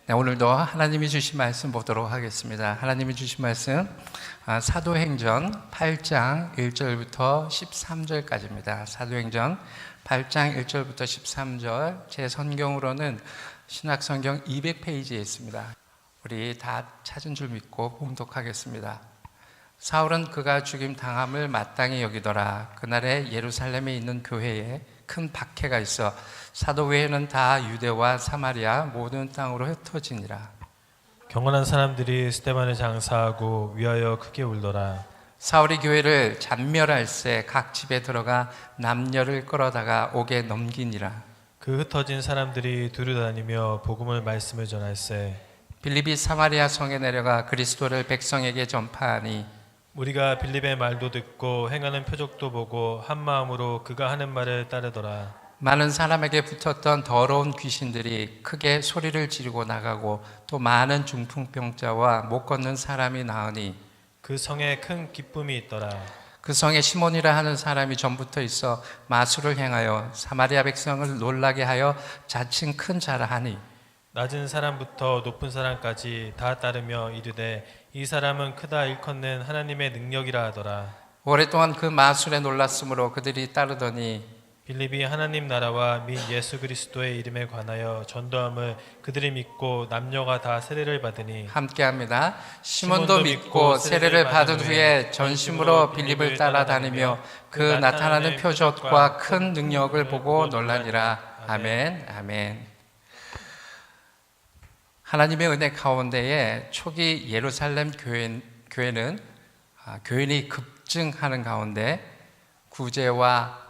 네, 오늘도 하나님이 주신 말씀 보도록 하겠습니다. 하나님이 주신 말씀 사도행전 8장 1절부터 13절까지입니다. 사도행전 8장 1절부터 13절, 제 성경으로는 신약성경 200페이지에 있습니다. 우리 다 찾은 줄 믿고 봉독하겠습니다. 사울은 그가 죽임 당함을 마땅히 여기더라. 그날에 예루살렘에 있는 교회에 큰 박해가 있어 사도 외에는 다 유대와 사마리아 모든 땅으로 흩어지니라. 경건한 사람들이 스데반을 장사하고 위하여 크게 울더라. 사울이 교회를 잔멸할새 각 집에 들어가 남녀를 끌어다가 옥에 넘기니라. 그 흩어진 사람들이 두루다니며 복음을 말씀을 전할새 빌립이 사마리아 성에 내려가 그리스도를 백성에게 전파하니 우리가 빌립의 말도 듣고 행하는 표적도 보고 한 마음으로 그가 하는 말을 따르더라. 많은 사람에게 붙었던 더러운 귀신들이 크게 소리를 지르고 나가고 또 많은 중풍병자와 못 걷는 사람이 나으니 그 성에 큰 기쁨이 있더라. 그 성에 시몬이라 하는 사람이 전부터 있어 마술을 행하여 사마리아 백성을 놀라게 하여 자칭 큰 자라 하니 낮은 사람부터 높은 사람까지 다 따르며 이르되 이 사람은 크다 일컫는 하나님의 능력이라 하더라. 오랫동안 그 마술에 놀랐으므로 그들이 따르더니 빌립이 하나님 나라와 민 예수 그리스도의 이름에 관하여 전도함을 그들이 믿고 남녀가 다 세례를 받으니 함께합니다. 시몬도 믿고 세례를 받은 후에 전심으로 빌립을 따라다니며 그 나타나는 표적과 큰 능력을 보고 놀라니라. 아멘, 아멘. 하나님의 은혜 가운데에 초기 예루살렘 교회는 교인이 급증하는 가운데 구제와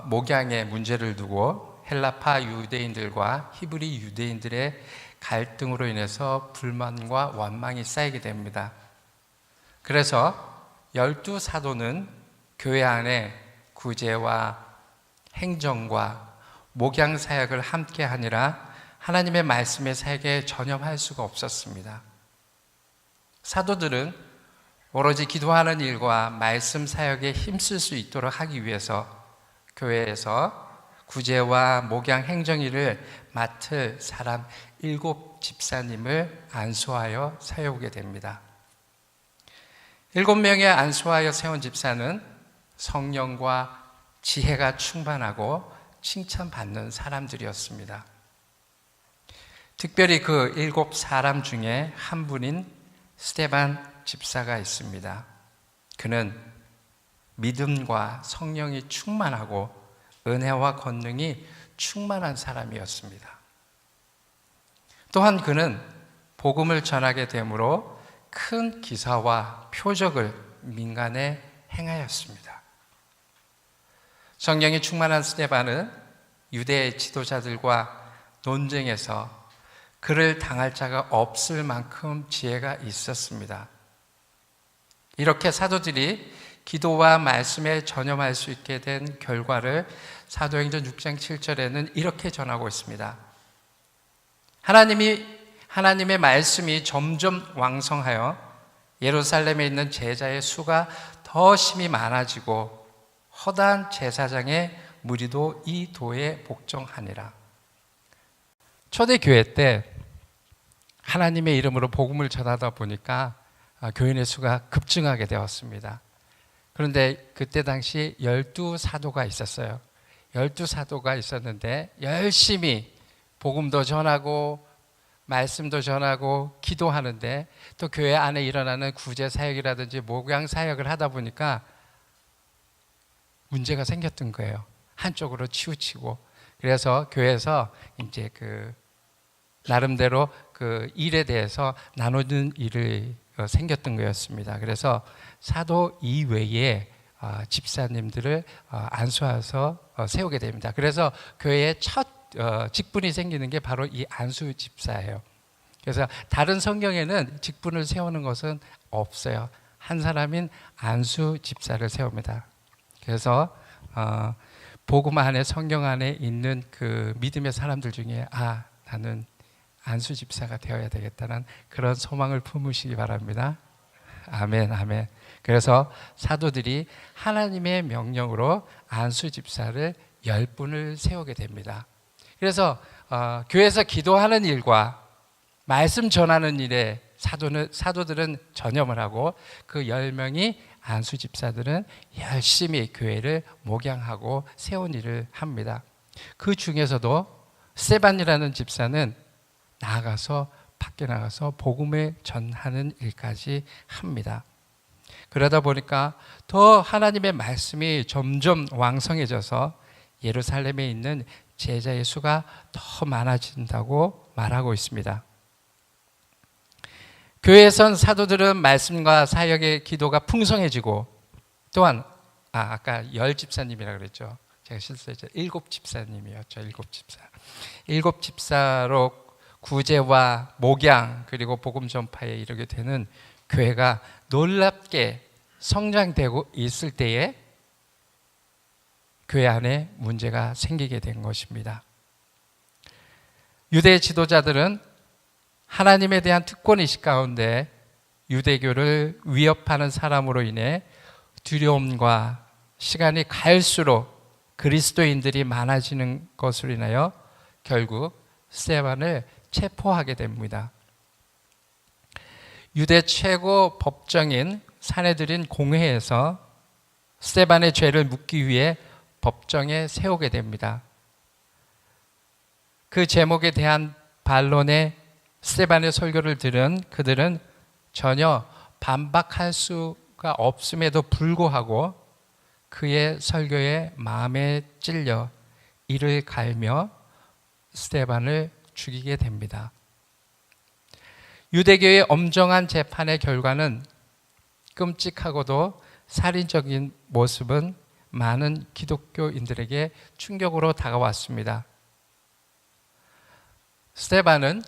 목양의 문제를 두고 헬라파 유대인들과 히브리 유대인들의 갈등으로 인해서 불만과 원망이 쌓이게 됩니다. 그래서 12사도는 교회 안에 구제와 행정과 목양 사역을 함께 하니라 하나님의 말씀의 사역에 전념할 수가 없었습니다. 사도들은 오로지 기도하는 일과 말씀 사역에 힘쓸 수 있도록 하기 위해서 교회에서 구제와 목양 행정 일을 맡을 사람 7 집사님을 안수하여 세우게 됩니다. 7명의 안수하여 세운 집사는 성령과 지혜가 충만하고 칭찬받는 사람들이었습니다. 특별히 그 7 사람 중에 한 분인 스데반 집사가 있습니다. 그는 믿음과 성령이 충만하고 은혜와 권능이 충만한 사람이었습니다. 또한 그는 복음을 전하게 되므로 큰 기사와 표적을 민간에 행하였습니다. 성령이 충만한 스데반은 유대 지도자들과 논쟁에서 그를 당할 자가 없을 만큼 지혜가 있었습니다. 이렇게 사도들이 기도와 말씀에 전념할 수 있게 된 결과를 사도행전 6장 7절에는 이렇게 전하고 있습니다. 하나님의 말씀이 점점 왕성하여 예루살렘에 있는 제자의 수가 더 심히 많아지고 허다한 제사장의 무리도 이 도에 복종하니라. 초대교회 때 하나님의 이름으로 복음을 전하다 보니까 교인의 수가 급증하게 되었습니다. 그런데 그때 당시 12사도가 있었어요. 12사도가 있었는데 열심히 복음도 전하고 말씀도 전하고 기도하는데 또 교회 안에 일어나는 구제 사역이라든지 목양 사역을 하다 보니까 문제가 생겼던 거예요. 한쪽으로 치우치고. 그래서 교회에서 이제 나름대로 그 일에 대해서 나누는 일이 생겼던 거였습니다. 그래서 사도 이외에 집사님들을 안수해서 세우게 됩니다. 그래서 교회에 첫 직분이 생기는 게 바로 이 안수 집사예요. 그래서 다른 성경에는 직분을 세우는 것은 없어요. 한 사람인 안수 집사를 세웁니다. 그래서 복음 안에 성경 안에 있는 그 믿음의 사람들 중에 나는 안수 집사가 되어야 되겠다는 그런 소망을 품으시기 바랍니다. 아멘, 아멘. 그래서 사도들이 하나님의 명령으로 안수 집사를 10분을 세우게 됩니다. 그래서 교회에서 기도하는 일과 말씀 전하는 일에 사도들은 전념을 하고 그 10명이 안수 집사들은 열심히 교회를 목양하고 세운 일을 합니다. 그 중에서도 스데반이라는 집사는 밖에 나가서 복음을 전하는 일까지 합니다. 그러다 보니까 더 하나님의 말씀이 점점 왕성해져서 예루살렘에 있는 제자의 수가 더 많아진다고 말하고 있습니다. 교회에선 사도들은 말씀과 사역의 기도가 풍성해지고 또한 아까 10집사님이라 그랬죠. 제가 실수했죠. 7집사님이었죠. 7집사. 7집사로 구제와 목양 그리고 복음 전파에 이르게 되는 교회가 놀랍게 성장되고 있을 때에 교회 안에 문제가 생기게 된 것입니다. 유대 지도자들은 하나님에 대한 특권의식 가운데 유대교를 위협하는 사람으로 인해 두려움과 시간이 갈수록 그리스도인들이 많아지는 것으로 인하여 결국 스데반을 체포하게 됩니다. 유대 최고 법정인 산헤드린 공회에서 스데반의 죄를 묻기 위해 법정에 세우게 됩니다. 그 제목에 대한 반론에 스데반의 설교를 들은 그들은 전혀 반박할 수가 없음에도 불구하고 그의 설교에 마음에 찔려 이를 갈며 스데반을 죽이게 됩니다. 유대교의 엄정한 재판의 결과는 끔찍하고도 살인적인 모습은 많은 기독교인들에게 충격으로 다가왔습니다. 스데반은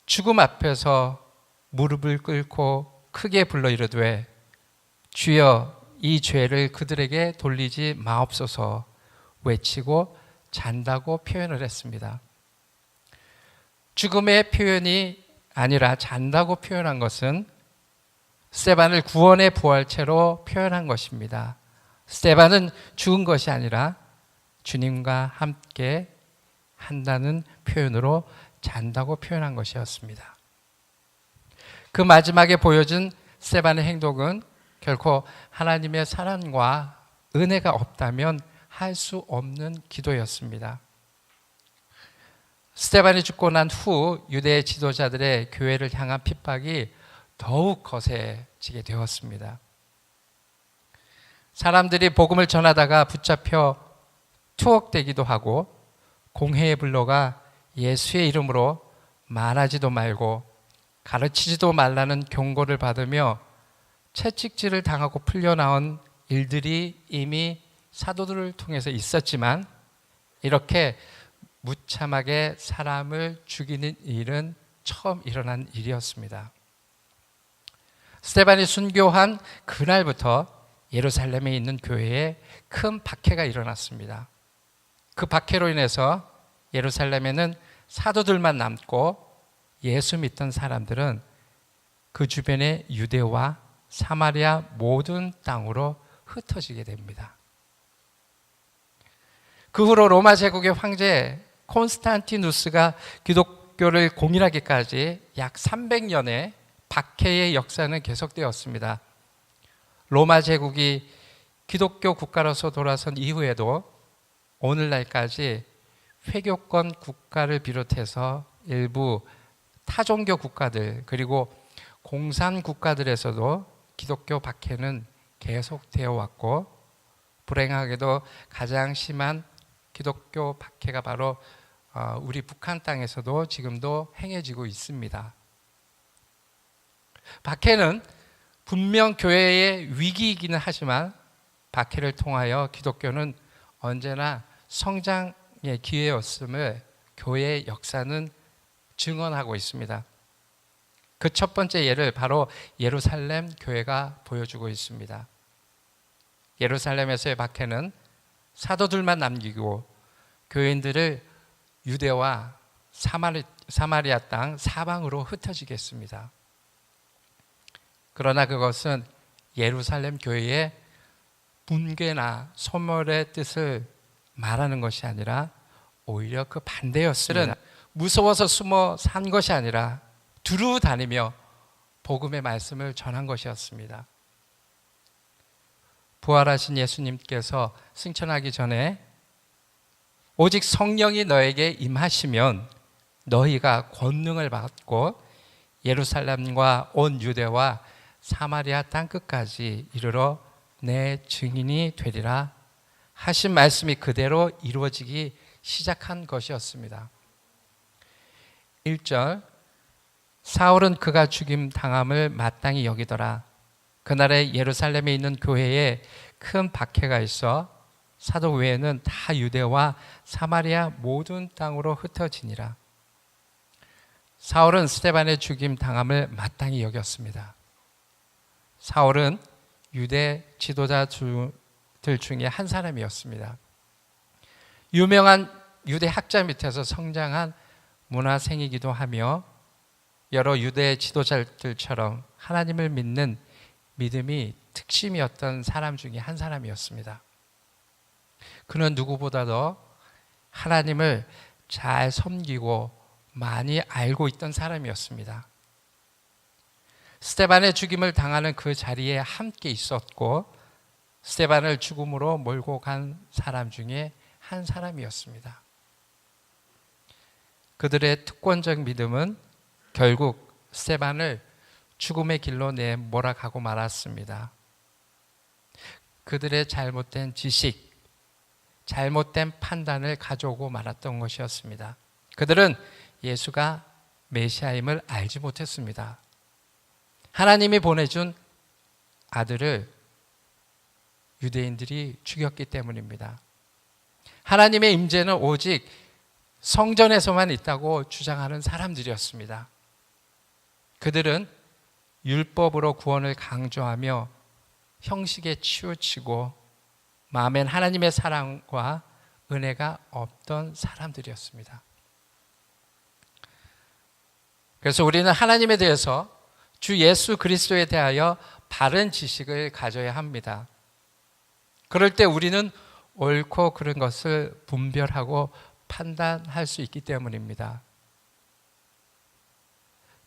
죽음 앞에서 무릎을 꿇고 크게 불러 이르되 주여 이 죄를 그들에게 돌리지 마옵소서 외치고 잔다고 표현을 했습니다. 죽음의 표현이 아니라 잔다고 표현한 것은 스데반을 구원의 부활체로 표현한 것입니다. 스데반은 죽은 것이 아니라 주님과 함께 한다는 표현으로 잔다고 표현한 것이었습니다. 그 마지막에 보여준 스데반의 행동은 결코 하나님의 사랑과 은혜가 없다면 할 수 없는 기도였습니다. 스데반이 죽고 난 후 유대 지도자들의 교회를 향한 핍박이 더욱 거세지게 되었습니다. 사람들이 복음을 전하다가 붙잡혀 투옥되기도 하고 공회에 불러가 예수의 이름으로 말하지도 말고 가르치지도 말라는 경고를 받으며 채찍질을 당하고 풀려나온 일들이 이미 사도들을 통해서 있었지만 이렇게 무참하게 사람을 죽이는 일은 처음 일어난 일이었습니다. 스데반이 순교한 그날부터 예루살렘에 있는 교회에 큰 박해가 일어났습니다. 그 박해로 인해서 예루살렘에는 사도들만 남고 예수 믿던 사람들은 그 주변의 유대와 사마리아 모든 땅으로 흩어지게 됩니다. 그 후로 로마 제국의 황제 콘스탄티누스가 기독교를 공인하기까지 약 300년의 박해의 역사는 계속되었습니다. 로마 제국이 기독교 국가로서 돌아선 이후에도 오늘날까지 회교권 국가를 비롯해서 일부 타종교 국가들 그리고 공산 국가들에서도 기독교 박해는 계속되어 왔고 불행하게도 가장 심한 기독교 박해가 바로 우리 북한 땅에서도 지금도 행해지고 있습니다. 박해는 분명 교회의 위기이기는 하지만 박해를 통하여 기독교는 언제나 성장의 기회였음을 교회의 역사는 증언하고 있습니다. 그 첫 번째 예를 바로 예루살렘 교회가 보여주고 있습니다. 예루살렘에서의 박해는 사도들만 남기고 교인들을 유대와 사마리아 땅 사방으로 흩어지게 했습니다. 그러나 그것은 예루살렘 교회의 붕괴나 소멸의 뜻을 말하는 것이 아니라 오히려 그 반대였습니다. 무서워서 숨어 산 것이 아니라 두루 다니며 복음의 말씀을 전한 것이었습니다. 부활하신 예수님께서 승천하기 전에 오직 성령이 너에게 임하시면 너희가 권능을 받고 예루살렘과 온 유대와 사마리아 땅끝까지 이르러 내 증인이 되리라 하신 말씀이 그대로 이루어지기 시작한 것이었습니다. 1절, 사울은 그가 죽임 당함을 마땅히 여기더라. 그날에 예루살렘에 있는 교회에 큰 박해가 있어 사도 외에는 다 유대와 사마리아 모든 땅으로 흩어지니라. 사울은 스데반의 죽임 당함을 마땅히 여겼습니다. 사울은 유대 지도자들 중에 한 사람이었습니다. 유명한 유대 학자 밑에서 성장한 문화생이기도 하며 여러 유대 지도자들처럼 하나님을 믿는 믿음이 특심이었던 사람 중에 한 사람이었습니다. 그는 누구보다도 하나님을 잘 섬기고 많이 알고 있던 사람이었습니다. 스데반의 죽임을 당하는 그 자리에 함께 있었고 스데반을 죽음으로 몰고 간 사람 중에 한 사람이었습니다. 그들의 특권적 믿음은 결국 스데반을 죽음의 길로 내몰아가고 말았습니다. 그들의 잘못된 지식, 잘못된 판단을 가져오고 말았던 것이었습니다. 그들은 예수가 메시아임을 알지 못했습니다. 하나님이 보내준 아들을 유대인들이 죽였기 때문입니다. 하나님의 임재는 오직 성전에서만 있다고 주장하는 사람들이었습니다. 그들은 율법으로 구원을 강조하며 형식에 치우치고 마음엔 하나님의 사랑과 은혜가 없던 사람들이었습니다. 그래서 우리는 하나님에 대해서 주 예수 그리스도에 대하여 바른 지식을 가져야 합니다. 그럴 때 우리는 옳고 그른 것을 분별하고 판단할 수 있기 때문입니다.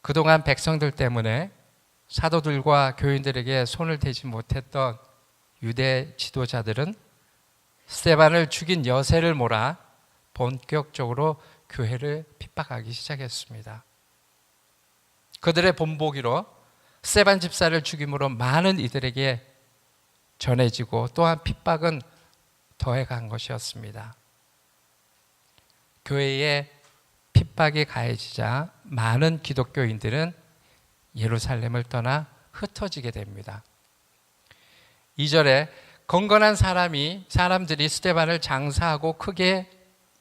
그동안 백성들 때문에 사도들과 교인들에게 손을 대지 못했던 유대 지도자들은 스데반을 죽인 여세를 몰아 본격적으로 교회를 핍박하기 시작했습니다. 그들의 본보기로 스데반 집사를 죽임으로 많은 이들에게 전해지고 또한 핍박은 더해간 것이었습니다. 교회에 핍박이 가해지자 많은 기독교인들은 예루살렘을 떠나 흩어지게 됩니다. 2절에 건건한 사람들이 스데반을 장사하고 크게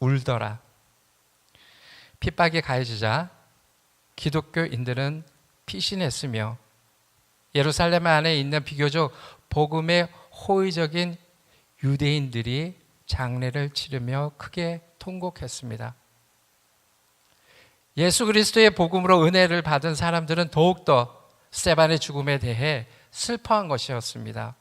울더라. 핍박이 가해지자 기독교인들은 피신했으며 예루살렘 안에 있는 비교적 복음에 호의적인 유대인들이 장례를 치르며 크게 통곡했습니다. 예수 그리스도의 복음으로 은혜를 받은 사람들은 더욱더 스데반의 죽음에 대해 슬퍼한 것이었습니다.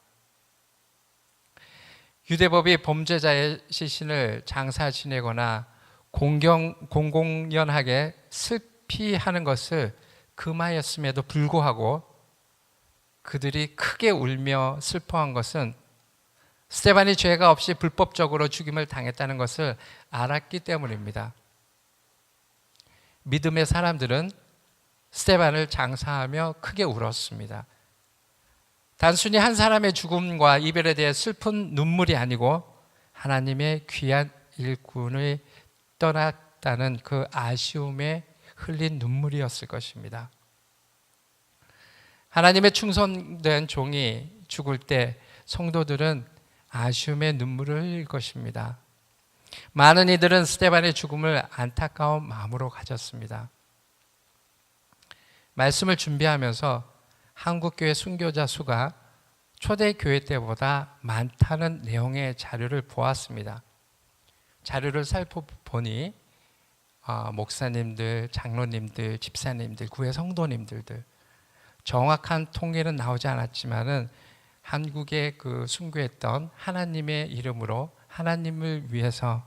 유대법이 범죄자의 시신을 장사 지내거나 공공연하게 슬피하는 것을 금하였음에도 불구하고 그들이 크게 울며 슬퍼한 것은 스데반이 죄가 없이 불법적으로 죽임을 당했다는 것을 알았기 때문입니다. 믿음의 사람들은 스데반을 장사하며 크게 울었습니다. 단순히 한 사람의 죽음과 이별에 대해 슬픈 눈물이 아니고 하나님의 귀한 일꾼을 떠났다는 그 아쉬움에 흘린 눈물이었을 것입니다. 하나님의 충성된 종이 죽을 때 성도들은 아쉬움의 눈물을 흘릴 것입니다. 많은 이들은 스데반의 죽음을 안타까운 마음으로 가졌습니다. 말씀을 준비하면서 한국교회 순교자 수가 초대교회 때보다 많다는 내용의 자료를 보았습니다. 자료를 살펴보니 목사님들, 장로님들, 집사님들, 구회 성도님들 정확한 통계는 나오지 않았지만은 한국에 그 순교했던 하나님의 이름으로 하나님을 위해서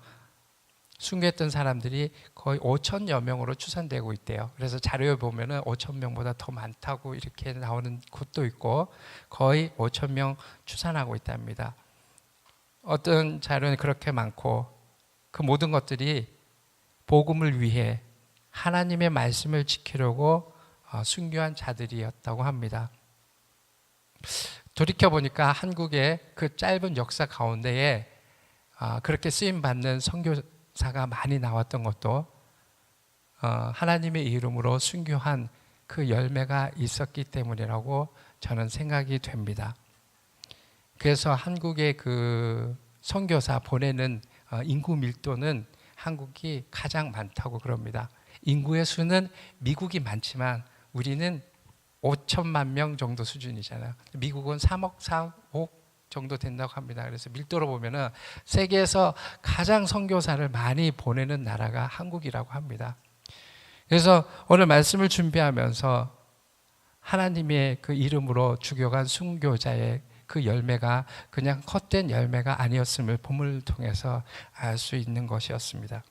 순교했던 사람들이 거의 5천여 명으로 추산되고 있대요. 그래서 자료에 보면은 5천 명보다 더 많다고 이렇게 나오는 곳도 있고 거의 5천 명 추산하고 있답니다. 어떤 자료는 그렇게 많고 그 모든 것들이 복음을 위해 하나님의 말씀을 지키려고 순교한 자들이었다고 합니다. 돌이켜보니까 한국의 그 짧은 역사 가운데에 그렇게 쓰임받는 선교사가 많이 나왔던 것도 하나님의 이름으로 순교한 그 열매가 있었기 때문이라고 저는 생각이 됩니다. 그래서 한국의 그 선교사 보내는 인구 밀도는 한국이 가장 많다고 그럽니다. 인구의 수는 미국이 많지만 우리는 5천만 명 정도 수준이잖아요. 미국은 3억, 4억 정도 된다고 합니다. 그래서 밀도로 보면은 세계에서 가장 선교사를 많이 보내는 나라가 한국이라고 합니다. 그래서 오늘 말씀을 준비하면서 하나님의 그 이름으로 주교간 순교자의 그 열매가 그냥 헛된 열매가 아니었음을 본문을 통해서 알 수 있는 것이었습니다.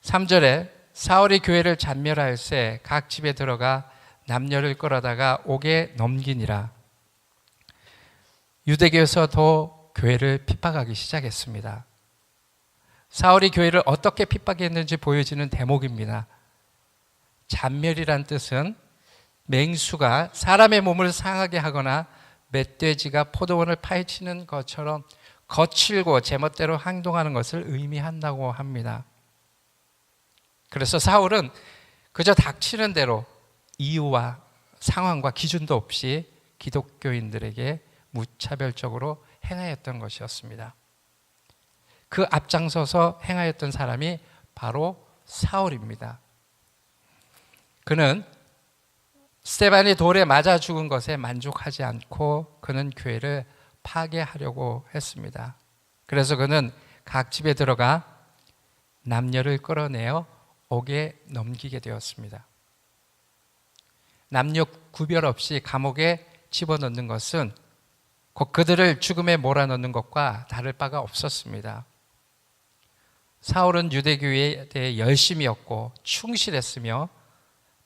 3절에 사울이 교회를 잔멸하일세 각 집에 들어가 남녀를 끌어다가 옥에 넘기니라. 유대교에서도 교회를 핍박하기 시작했습니다. 사울이 교회를 어떻게 핍박했는지 보여지는 대목입니다. 잔멸이란 뜻은 맹수가 사람의 몸을 상하게 하거나 멧돼지가 포도원을 파헤치는 것처럼 거칠고 제멋대로 행동하는 것을 의미한다고 합니다. 그래서 사울은 그저 닥치는 대로 이유와 상황과 기준도 없이 기독교인들에게 무차별적으로 행하였던 것이었습니다. 그 앞장서서 행하였던 사람이 바로 사울입니다. 그는 스데반이 돌에 맞아 죽은 것에 만족하지 않고 그는 교회를 파괴하려고 했습니다. 그래서 그는 각 집에 들어가 남녀를 끌어내어 옥에 넘기게 되었습니다. 남녀 구별 없이 감옥에 집어넣는 것은 곧 그들을 죽음에 몰아넣는 것과 다를 바가 없었습니다. 사울은 유대교에 대해 열심이었고 충실했으며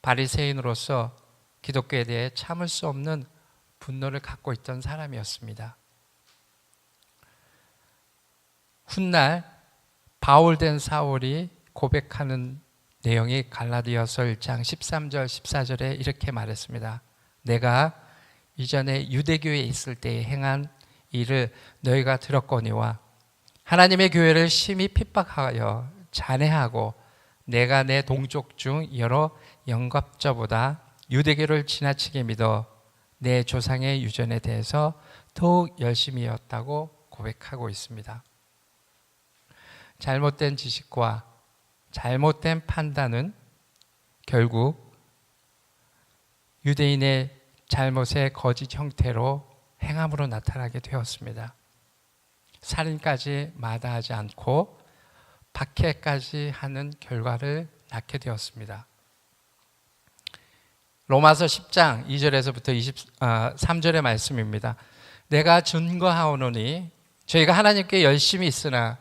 바리새인으로서 기독교에 대해 참을 수 없는 분노를 갖고 있던 사람이었습니다. 훗날 바울된 사울이 고백하는 내용이 갈라디아서 1장 13절 14절에 이렇게 말했습니다. 내가 이전에 유대교에 있을 때 행한 일을 너희가 들었거니와 하나님의 교회를 심히 핍박하여 잔해하고 내가 내 동족 중 여러 영갑자보다 유대교를 지나치게 믿어 내 조상의 유전에 대해서 더욱 열심히였다고 고백하고 있습니다. 잘못된 지식과 잘못된 판단은 결국 유대인의 잘못의 거짓 형태로 행함으로 나타나게 되었습니다. 살인까지 마다하지 않고 박해까지 하는 결과를 낳게 되었습니다. 로마서 10장 2절에서부터 23절의 말씀입니다. 내가 증거하오노니 저희가 하나님께 열심히 있으나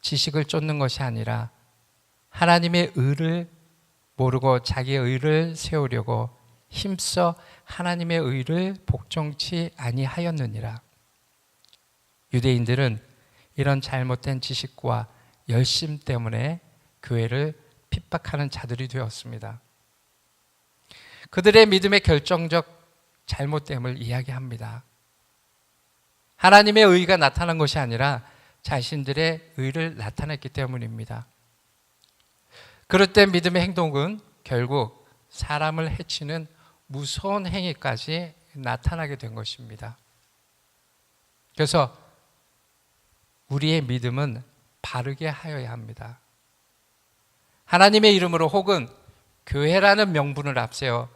지식을 쫓는 것이 아니라 하나님의 의를 모르고 자기의 의를 세우려고 힘써 하나님의 의를 복종치 아니하였느니라. 유대인들은 이런 잘못된 지식과 열심 때문에 교회를 핍박하는 자들이 되었습니다. 그들의 믿음의 결정적 잘못됨을 이야기합니다. 하나님의 의가 나타난 것이 아니라 자신들의 의를 나타냈기 때문입니다. 그럴 때 믿음의 행동은 결국 사람을 해치는 무서운 행위까지 나타나게 된 것입니다. 그래서 우리의 믿음은 바르게 하여야 합니다. 하나님의 이름으로 혹은 교회라는 명분을 앞세워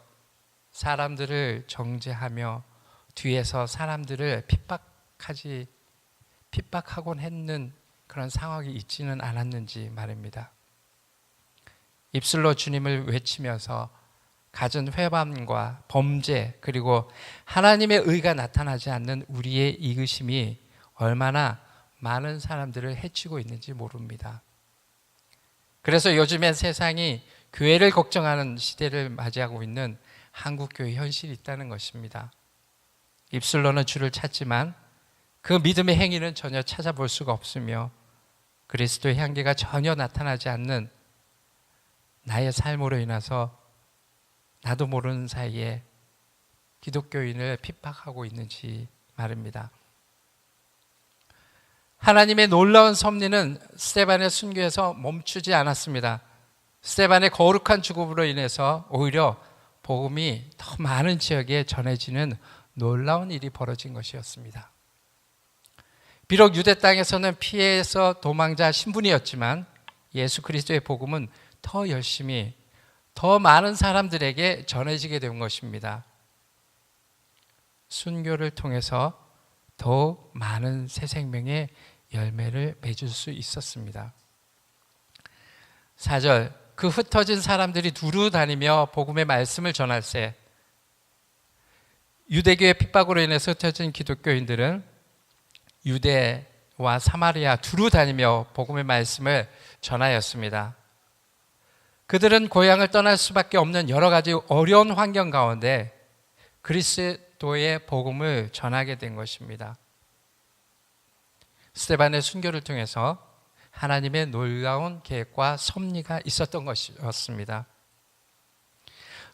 사람들을 정죄하며 뒤에서 사람들을 핍박하곤 했는 그런 상황이 있지는 않았는지 말입니다. 입술로 주님을 외치면서 갖은 회방과 범죄 그리고 하나님의 의가 나타나지 않는 우리의 이기심이 얼마나 많은 사람들을 해치고 있는지 모릅니다. 그래서 요즘엔 세상이 교회를 걱정하는 시대를 맞이하고 있는 한국교회 현실이 있다는 것입니다. 입술로는 주를 찾지만 그 믿음의 행위는 전혀 찾아볼 수가 없으며 그리스도의 향기가 전혀 나타나지 않는 나의 삶으로 인해서 나도 모르는 사이에 기독교인을 핍박하고 있는지 말입니다. 하나님의 놀라운 섭리는 스데반의 순교에서 멈추지 않았습니다. 스데반의 거룩한 죽음으로 인해서 오히려 복음이 더 많은 지역에 전해지는 놀라운 일이 벌어진 것이었습니다. 비록 유대 땅에서는 피해서 도망자 신분이었지만 예수 그리스도의 복음은 더 열심히 더 많은 사람들에게 전해지게 된 것입니다. 순교를 통해서 더욱 많은 새 생명의 열매를 맺을 수 있었습니다. 4절, 그 흩어진 사람들이 두루 다니며 복음의 말씀을 전할세. 유대교의 핍박으로 인해서 흩어진 기독교인들은 유대와 사마리아 두루 다니며 복음의 말씀을 전하였습니다. 그들은 고향을 떠날 수밖에 없는 여러 가지 어려운 환경 가운데 그리스도의 복음을 전하게 된 것입니다. 스데반의 순교를 통해서 하나님의 놀라운 계획과 섭리가 있었던 것이었습니다.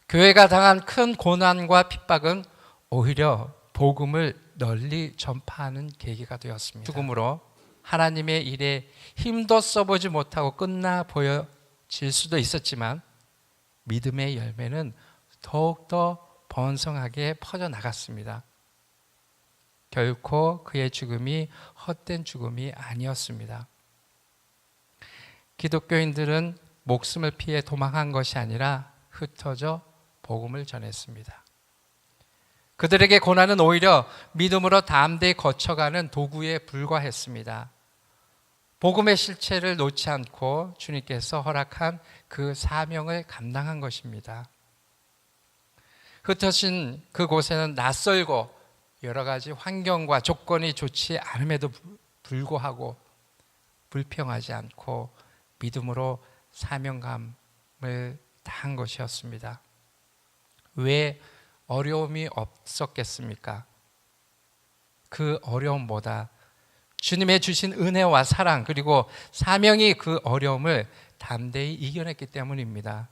교회가 당한 큰 고난과 핍박은 오히려 복음을 널리 전파하는 계기가 되었습니다. 죽음으로 하나님의 일에 힘도 써보지 못하고 끝나 보여질 수도 있었지만 믿음의 열매는 더욱더 번성하게 퍼져나갔습니다. 결코 그의 죽음이 헛된 죽음이 아니었습니다. 기독교인들은 목숨을 피해 도망한 것이 아니라 흩어져 복음을 전했습니다. 그들에게 고난은 오히려 믿음으로 담대히 거쳐가는 도구에 불과했습니다. 복음의 실체를 놓지 않고 주님께서 허락한 그 사명을 감당한 것입니다. 흩어진 그곳에는 낯설고 여러 가지 환경과 조건이 좋지 않음에도 불구하고 불평하지 않고 믿음으로 사명감을 다한 것이었습니다. 왜 어려움이 없었겠습니까? 그 어려움보다 주님의 주신 은혜와 사랑 그리고 사명이 그 어려움을 담대히 이겨냈기 때문입니다.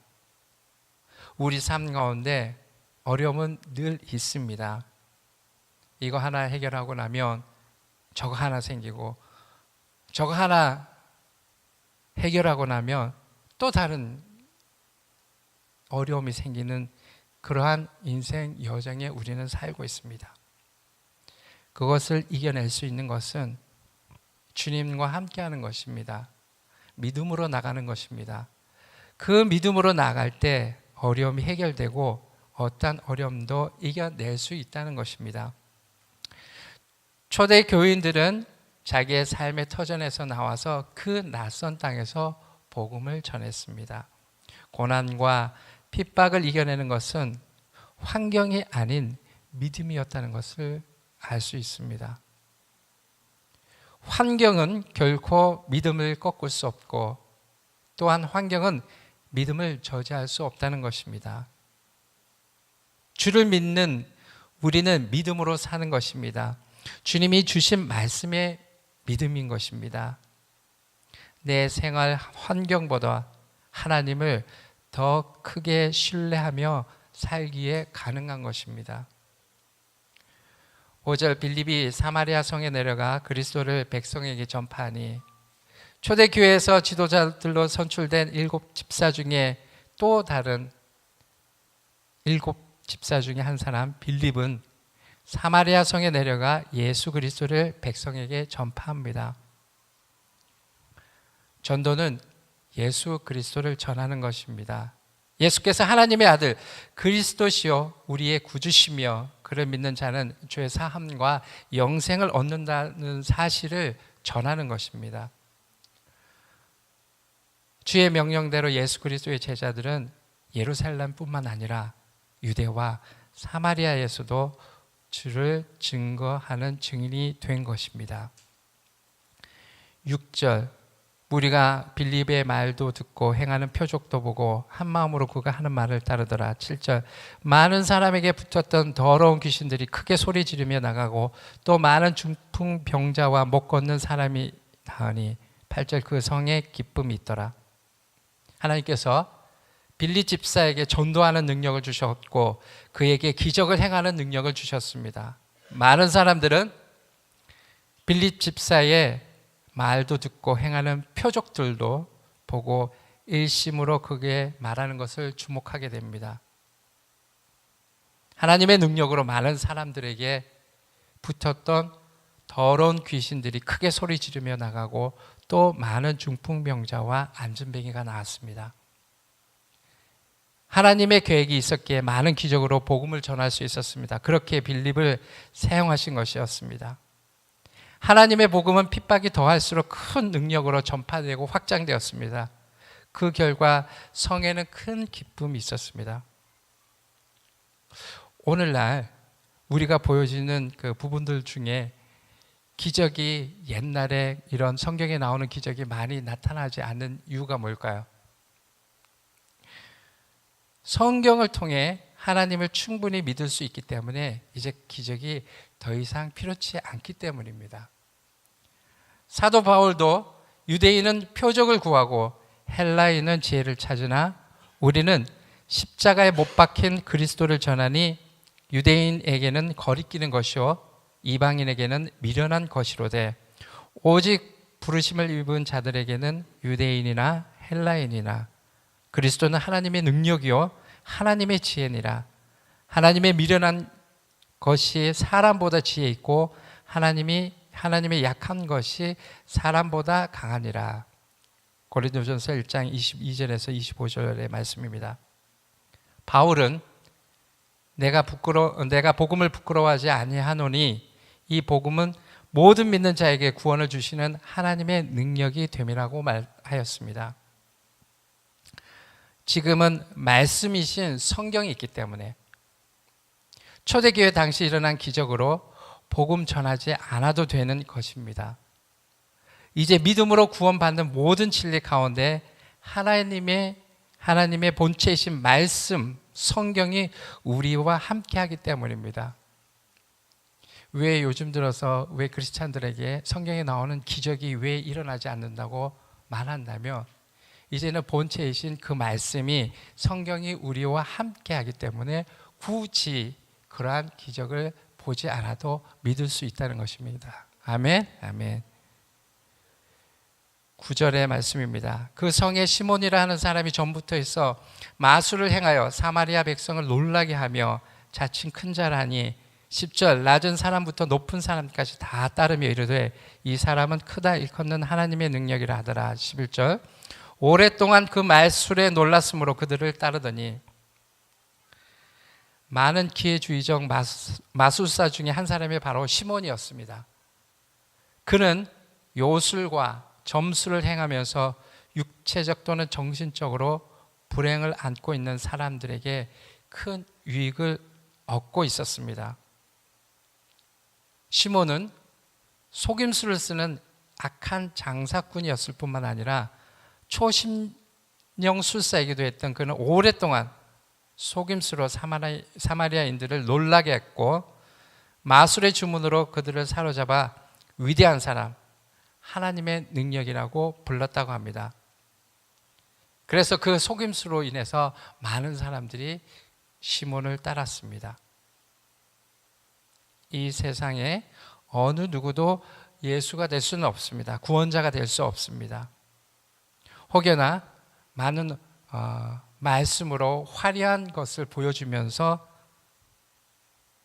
우리 삶 가운데 어려움은 늘 있습니다. 이거 하나 해결하고 나면 저거 하나 생기고 저거 하나 해결하고 나면 또 다른 어려움이 생기는 그러한 인생 여정에 우리는 살고 있습니다. 그것을 이겨낼 수 있는 것은 주님과 함께하는 것입니다. 믿음으로 나가는 것입니다. 그 믿음으로 나갈 때 어려움이 해결되고 어떠한 어려움도 이겨낼 수 있다는 것입니다. 초대 교인들은 자기의 삶의 터전에서 나와서 그 낯선 땅에서 복음을 전했습니다. 고난과 핍박을 이겨내는 것은 환경이 아닌 믿음이었다는 것을 알 수 있습니다. 환경은 결코 믿음을 꺾을 수 없고 또한 환경은 믿음을 저지할 수 없다는 것입니다. 주를 믿는 우리는 믿음으로 사는 것입니다. 주님이 주신 말씀의 믿음인 것입니다. 내 생활 환경보다 하나님을 더 크게 신뢰하며 살기에 가능한 것입니다. 5절, 빌립이 사마리아 성에 내려가 그리스도를 백성에게 전파하니 초대교회에서 지도자들로 선출된 7 집사 중에 또 다른 7 집사 중에 한 사람 빌립은 사마리아 성에 내려가 예수 그리스도를 백성에게 전파합니다. 전도는 예수 그리스도를 전하는 것입니다. 예수께서 하나님의 아들 그리스도시요 우리의 구주시며 그를 믿는 자는 죄 사함과 영생을 얻는다는 사실을 전하는 것입니다. 주의 명령대로 예수 그리스도의 제자들은 예루살렘뿐만 아니라 유대와 사마리아에서도 주를 증거하는 증인이 된 것입니다. 6절, 무리가 빌립의 말도 듣고 행하는 표적도 보고 한 마음으로 그가 하는 말을 따르더라. 7절 많은 사람에게 붙었던 더러운 귀신들이 크게 소리 지르며 나가고 또 많은 중풍병자와 못 걷는 사람이 나으니 8절 그 성에 기쁨이 있더라. 하나님께서 빌립 집사에게 전도하는 능력을 주셨고 그에게 기적을 행하는 능력을 주셨습니다. 많은 사람들은 빌립 집사의 말도 듣고 행하는 표적들도 보고 일심으로 그게 말하는 것을 주목하게 됩니다. 하나님의 능력으로 많은 사람들에게 붙었던 더러운 귀신들이 크게 소리 지르며 나가고 또 많은 중풍병자와 안진뱅이가 나왔습니다. 하나님의 계획이 있었기에 많은 기적으로 복음을 전할 수 있었습니다. 그렇게 빌립을 사용하신 것이었습니다. 하나님의 복음은 핍박이 더할수록 큰 능력으로 전파되고 확장되었습니다. 그 결과 성에는 큰 기쁨이 있었습니다. 오늘날 우리가 보여지는 그 부분들 중에 기적이 옛날에 이런 성경에 나오는 기적이 많이 나타나지 않는 이유가 뭘까요? 성경을 통해 하나님을 충분히 믿을 수 있기 때문에 이제 기적이 더 이상 필요치 않기 때문입니다. 사도 바울도 유대인은 표적을 구하고 헬라인은 지혜를 찾으나 우리는 십자가에 못 박힌 그리스도를 전하니 유대인에게는 거리끼는 것이요 이방인에게는 미련한 것이로되 오직 부르심을 입은 자들에게는 유대인이나 헬라인이나 그리스도는 하나님의 능력이요 하나님의 지혜니라. 하나님의 미련한 것이 사람보다 지혜 있고 하나님의 약한 것이 사람보다 강하니라. 고린도전서 1장 22절에서 25절의 말씀입니다. 바울은 내가 복음을 부끄러워하지 아니하노니 이 복음은 모든 믿는 자에게 구원을 주시는 하나님의 능력이 됨이라고 말하였습니다. 지금은 말씀이신 성경이 있기 때문에 초대교회 당시 일어난 기적으로 복음 전하지 않아도 되는 것입니다. 이제 믿음으로 구원받는 모든 진리 가운데 하나님의 본체이신 말씀, 성경이 우리와 함께하기 때문입니다. 왜 요즘 들어서 왜 크리스찬들에게 성경에 나오는 기적이 왜 일어나지 않는다고 말한다면 이제는 본체이신 그 말씀이 성경이 우리와 함께하기 때문에 굳이 그러한 기적을 보지 않아도 믿을 수 있다는 것입니다. 아멘, 아멘. 9절의 말씀입니다. 그 성에 시몬이라 하는 사람이 전부터 있어 마술을 행하여 사마리아 백성을 놀라게 하며 자칭 큰 자라니 10절 낮은 사람부터 높은 사람까지 다 따르며 이르되 이 사람은 크다 일컫는 하나님의 능력이라 하더라. 11절 오랫동안 그 말술에 놀랐으므로 그들을 따르더니 많은 기회주의적 마술사 중에 한 사람이 바로 시몬이었습니다. 그는 요술과 점수를 행하면서 육체적 또는 정신적으로 불행을 안고 있는 사람들에게 큰 유익을 얻고 있었습니다. 시몬은 속임수를 쓰는 악한 장사꾼이었을 뿐만 아니라 초심령술사이기도 했던 그는 오랫동안 속임수로 사마리아인들을 놀라게 했고 마술의 주문으로 그들을 사로잡아 위대한 사람, 하나님의 능력이라고 불렀다고 합니다. 그래서 그 속임수로 인해서 많은 사람들이 시몬을 따랐습니다. 이 세상에 어느 누구도 예수가 될 수는 없습니다. 구원자가 될 수 없습니다. 혹여나 많은 말씀으로 화려한 것을 보여주면서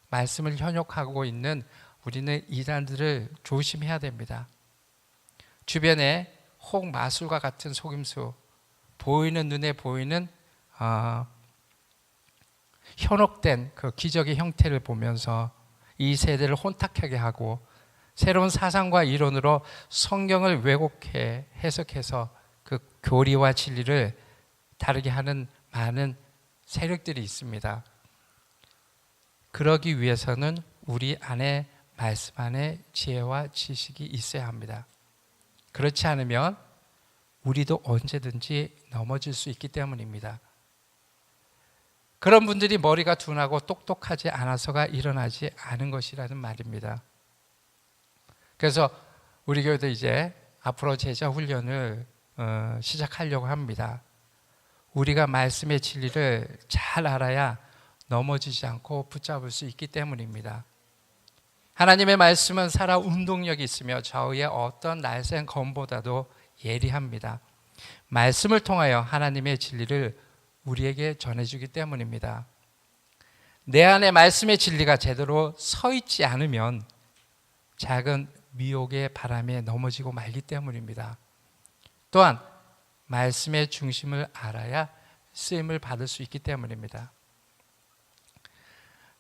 말씀을 현혹하고 있는 우리는 이단들을 조심해야 됩니다. 주변에 혹 마술과 같은 속임수, 보이는 눈에 보이는 현혹된 그 기적의 형태를 보면서 이 세대를 혼탁하게 하고 새로운 사상과 이론으로 성경을 왜곡해 해석해서 그 교리와 진리를 다르게 하는 많은 세력들이 있습니다. 그러기 위해서는 우리 안에 말씀 안에 지혜와 지식이 있어야 합니다. 그렇지 않으면 우리도 언제든지 넘어질 수 있기 때문입니다. 그런 분들이 머리가 둔하고 똑똑하지 않아서가 일어나지 않은 것이라는 말입니다. 그래서 우리 교회도 이제 앞으로 제자 훈련을 시작하려고 합니다. 우리가 말씀의 진리를 잘 알아야 넘어지지 않고 붙잡을 수 있기 때문입니다. 하나님의 말씀은 살아 운동력이 있으며 좌우의 어떤 날쌘 검보다도 예리합니다. 말씀을 통하여 하나님의 진리를 우리에게 전해주기 때문입니다. 내 안에 말씀의 진리가 제대로 서 있지 않으면 작은 미혹의 바람에 넘어지고 말기 때문입니다. 또한 말씀의 중심을 알아야 쓰임을 받을 수 있기 때문입니다.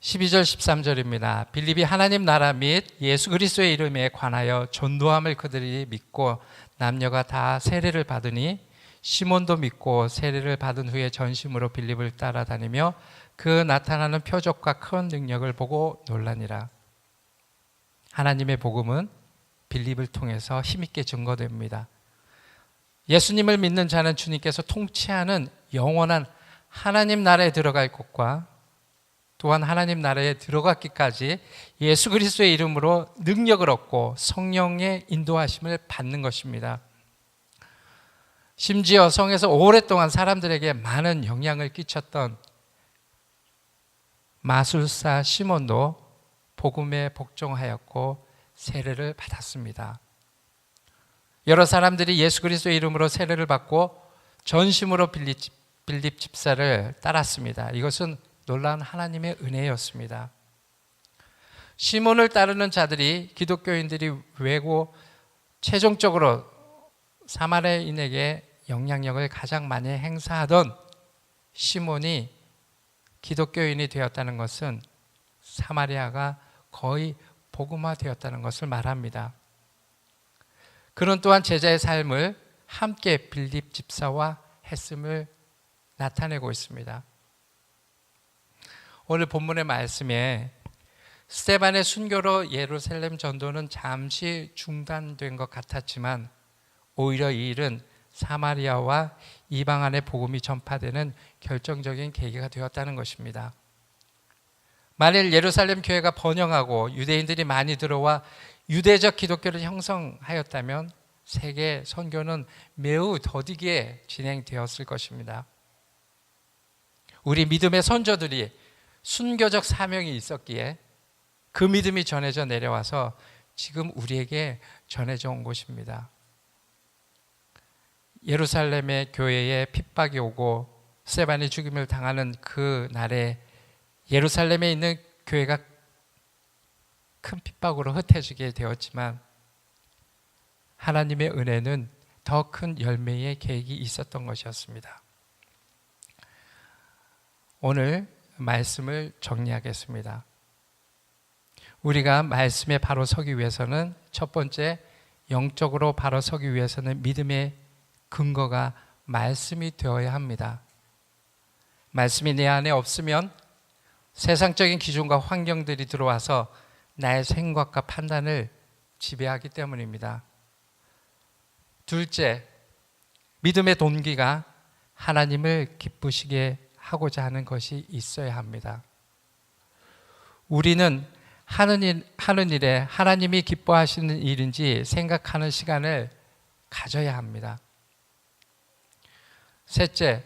12절 13절입니다. 빌립이 하나님 나라 및 예수 그리스도의 이름에 관하여 전도함을 그들이 믿고 남녀가 다 세례를 받으니 시몬도 믿고 세례를 받은 후에 전심으로 빌립을 따라다니며 그 나타나는 표적과 큰 능력을 보고 놀라니라. 하나님의 복음은 빌립을 통해서 힘있게 증거됩니다. 예수님을 믿는 자는 주님께서 통치하는 영원한 하나님 나라에 들어갈 것과 또한 하나님 나라에 들어갔기까지 예수 그리스도의 이름으로 능력을 얻고 성령의 인도하심을 받는 것입니다. 심지어 성에서 오랫동안 사람들에게 많은 영향을 끼쳤던 마술사 시몬도 복음에 복종하였고 세례를 받았습니다. 여러 사람들이 예수 그리스도의 이름으로 세례를 받고 전심으로 빌립 집사를 따랐습니다. 이것은 놀라운 하나님의 은혜였습니다. 시몬을 따르는 자들이 기독교인들이 외고 최종적으로 사마리아인에게 영향력을 가장 많이 행사하던 시몬이 기독교인이 되었다는 것은 사마리아가 거의 복음화되었다는 것을 말합니다. 그는 또한 제자의 삶을 함께 빌립 집사와 했음을 나타내고 있습니다. 오늘 본문의 말씀에 스데반의 순교로 예루살렘 전도는 잠시 중단된 것 같았지만 오히려 이 일은 사마리아와 이방안의 복음이 전파되는 결정적인 계기가 되었다는 것입니다. 만일 예루살렘 교회가 번영하고 유대인들이 많이 들어와 유대적 기독교를 형성하였다면 세계 선교는 매우 더디게 진행되었을 것입니다. 우리 믿음의 선조들이 순교적 사명이 있었기에 그 믿음이 전해져 내려와서 지금 우리에게 전해져 온 것입니다. 예루살렘의 교회에 핍박이 오고 스데반이 죽임을 당하는 그 날에 예루살렘에 있는 교회가 큰 핍박으로 흩어지게 되었지만 하나님의 은혜는 더 큰 열매의 계획이 있었던 것이었습니다. 오늘 말씀을 정리하겠습니다. 우리가 말씀에 바로 서기 위해서는 첫 번째, 영적으로 바로 서기 위해서는 믿음의 근거가 말씀이 되어야 합니다. 말씀이 내 안에 없으면 세상적인 기준과 환경들이 들어와서 나의 생각과 판단을 지배하기 때문입니다. 둘째, 믿음의 동기가 하나님을 기쁘시게 하고자 하는 것이 있어야 합니다. 우리는 하는 일에 하나님이 기뻐하시는 일인지 생각하는 시간을 가져야 합니다. 셋째,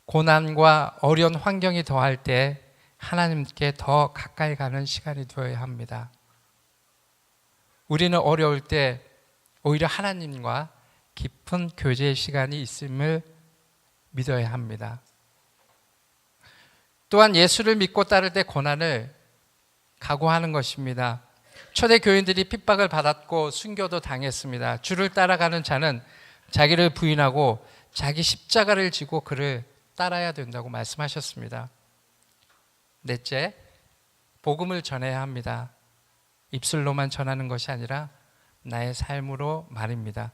고난과 어려운 환경이 더할 때 하나님께 더 가까이 가는 시간이 되어야 합니다. 우리는 어려울 때 오히려 하나님과 깊은 교제의 시간이 있음을 믿어야 합니다. 또한 예수를 믿고 따를 때 고난을 각오하는 것입니다. 초대 교인들이 핍박을 받았고 순교도 당했습니다. 주를 따라가는 자는 자기를 부인하고 자기 십자가를 지고 그를 따라야 된다고 말씀하셨습니다. 넷째, 복음을 전해야 합니다. 입술로만 전하는 것이 아니라 나의 삶으로 말입니다.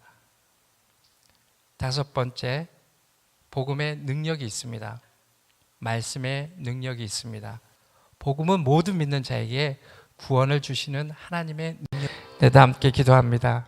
다섯 번째, 복음의 능력이 있습니다. 말씀의 능력이 있습니다. 복음은 모든 믿는 자에게 구원을 주시는 하나님의 능력. 네, 다 함께 기도합니다.